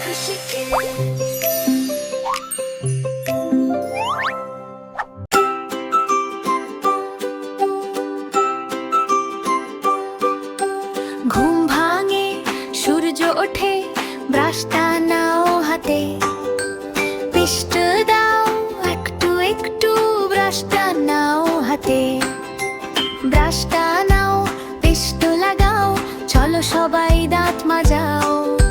ঘুম ভাঙে, সূর্য ওঠে, ব্রাশটা নাও হাতে, পিষ্ট দাও একটু একটু, ব্রাশটা নাও হাতে, ব্রাশটা নাও, পিষ্ট লাগাও, চলো সবাই দাঁত মাজাও।